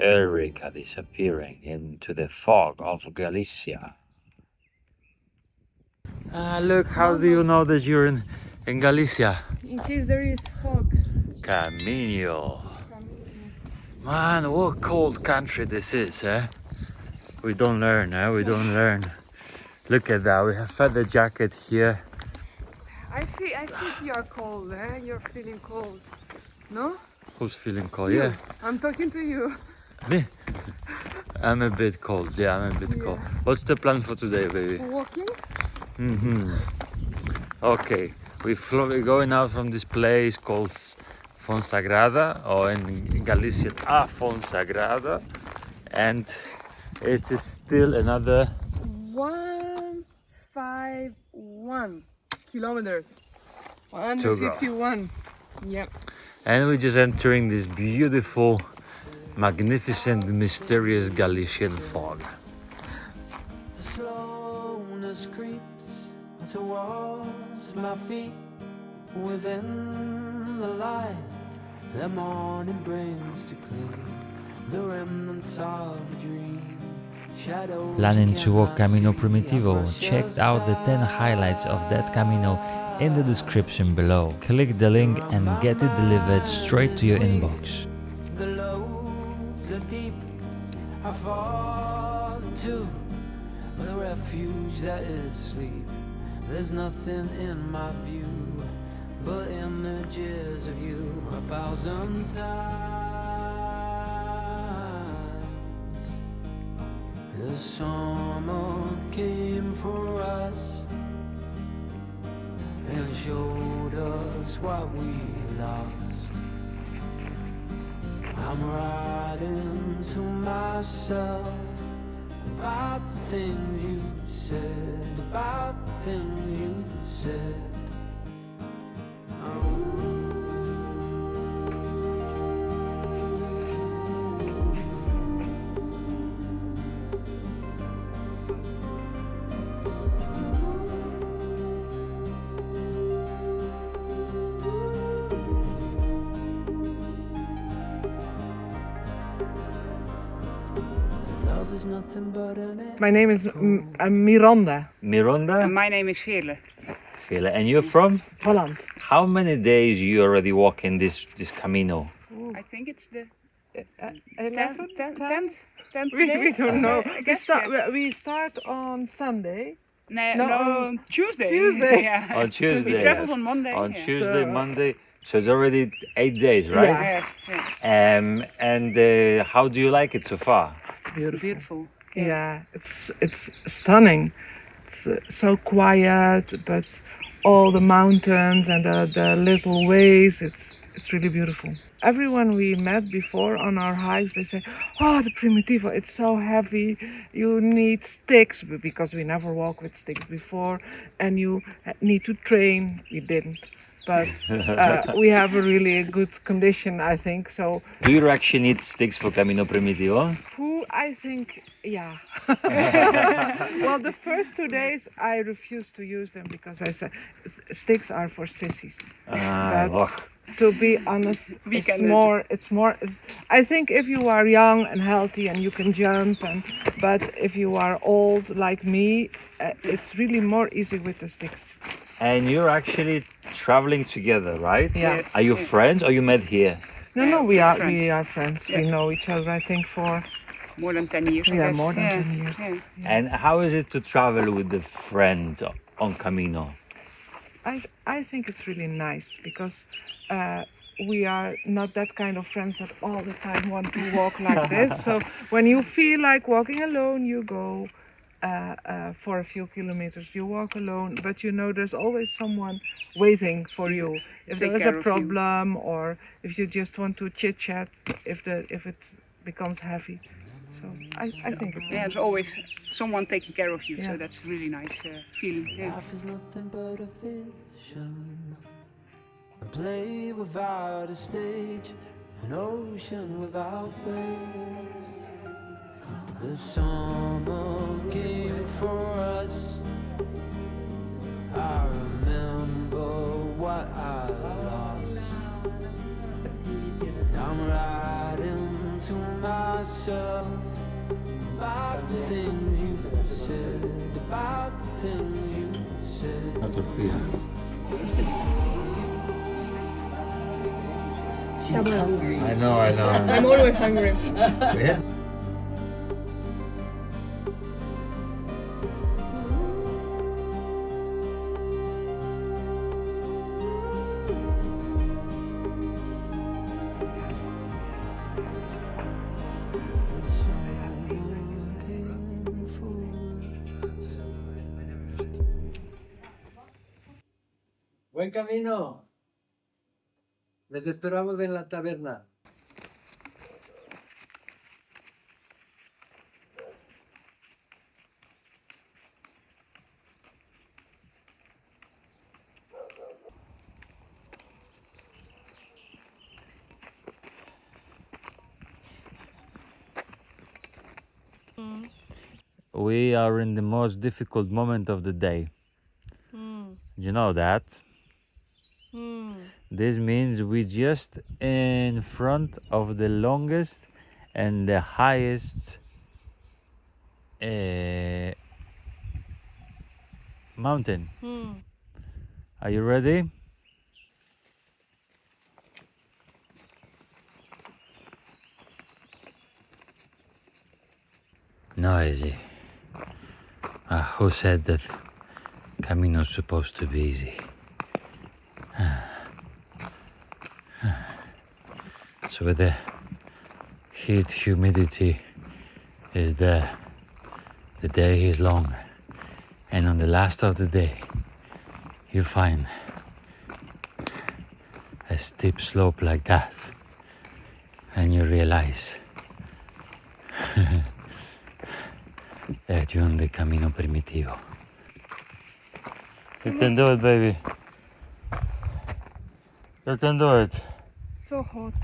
Erica disappearing into the fog of Galicia. Look, how do you know that you're in Galicia? In case there is fog. Camino. Man, what cold country this is, eh? We don't learn, eh? We don't learn. Look at that, we have feather jacket here. I think you're cold, eh? You're feeling cold. No? Who's feeling cold? You. Yeah. I'm talking to you. Me? I'm a bit cold, yeah, I'm a bit cold. What's the plan for today, baby? Walking? Okay, we're going out from this place called Fonsagrada, or in Galician, Fonsagrada, and it is still another 151 kilometers. 151. Yep. And we're just entering this beautiful, magnificent, mysterious Galician fog. The slowness creeps towards my feet within the light the morning brings to clean the remnants of a dream. Planning to walk Camino Primitivo? Check out the 10 highlights of that Camino in the description below. Click the link and get it delivered straight to your inbox. The low, the deep, I fall into the refuge that is sleep. There's nothing in my view but images of you 1,000 times. The summer came for us and showed us what we lost. I'm writing to myself about the things you said, about the things you said. My name is Miranda. Miranda? And my name is Veerle. Veerle. And you're from? Holland. How many days you already walking this Camino? I think it's the 11th? 10th We day? don't know. I guess, We start on Sunday. No, Tuesday. Tuesday. Yeah. On Tuesday. We traveled on Monday. On yeah. Tuesday, So- Monday. So it's already 8 days, right? Yeah. Yes, yeah. And how do you like it so far? It's beautiful. Beautiful. Yeah, it's stunning. It's so quiet, but all the mountains and the little ways, it's really beautiful. Everyone we met before on our hikes, they say, "Oh, the Primitivo, it's so heavy. You need sticks," because we never walked with sticks before, and you need to train. We didn't, but we have a really good condition, I think. So, Do you actually need sticks for Camino Primitivo? I think, yeah. Well, the first 2 days I refused to use them because I said sticks are for sissies. But to be honest, it's more. I think if you are young and healthy and you can jump, but if you are old like me, it's really more easy with the sticks. And you're actually traveling together, right? Yeah. Yes. Are you friends or you met here? No, we friends. are friends. Yeah. We know each other, I think, for More than 10 years, I guess. more than 10 years. Yeah. And how is it to travel with a friend on Camino? I think it's really nice because we are not that kind of friends that all the time want to walk like this. So when you feel like walking alone, you go for a few kilometers. You walk alone, but you know there's always someone waiting for you. If there is care a of you. problem or if you just want to chit chat, if it becomes heavy. So I think it's Yeah, there's always someone taking care of you, Yeah. so that's really nice feeling. Yeah. Life is nothing but a vision, a play without a stage, an ocean without waves. The summer came for us. I remember what I lost. I'm riding to myself yourself about the things you said, about the things you said. La tortilla. I know. I'm always hungry. Yeah. Buen camino. Les esperamos en la taberna. We are in the most difficult moment of the day. You know that? This means we just in front of the longest and the highest mountain. Are you ready? No easy. Who said that Camino's supposed to be easy? So with the heat, humidity, is the day is long, and on the last of the day, you find a steep slope like that, and you realize that you're on the Camino Primitivo. You can do it, baby. You can do it. So hot.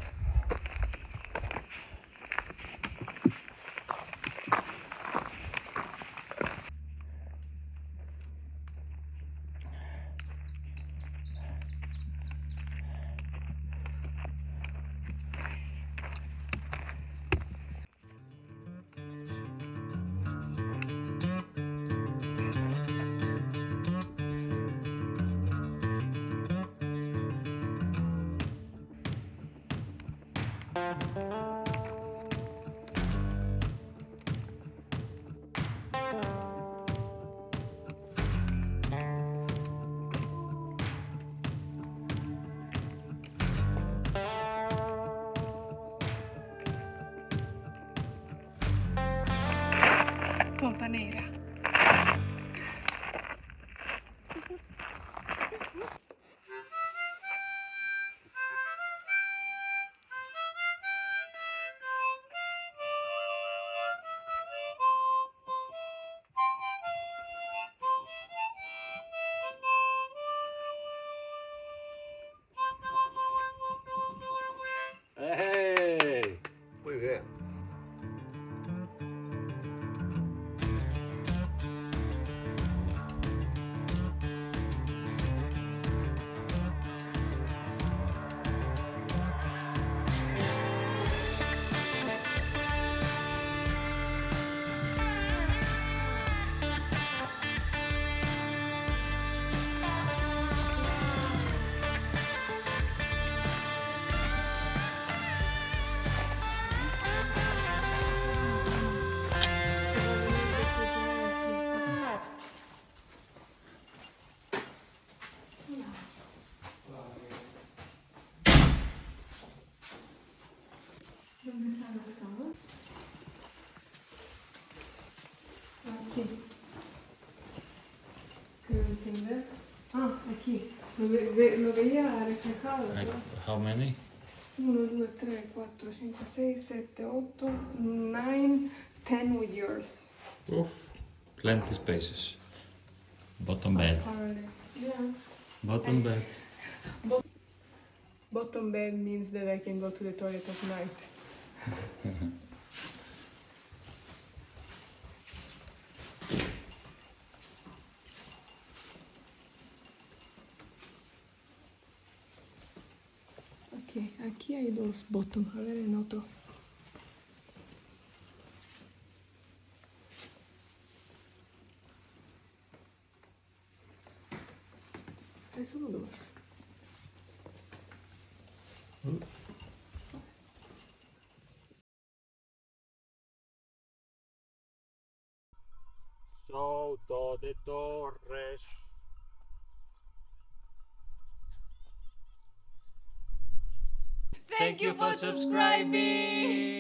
Punta Negra. Hey! Muy bien. Aquí. Creo entender. Ah, aquí. Lo veía reflejado. Like, ¿no? how many? 1, 2, 3, 4, 5, 6, 7, 8, 9, 10 with yours. Oof. Plenty spaces. Bottom bed. Apparently. Yeah. Bottom bed. Bottom bed means that I can go to the toilet at night. Aquí hay dos bottom, a ver en otro. Hay solo dos. Soto de Torres. Thank you for subscribing.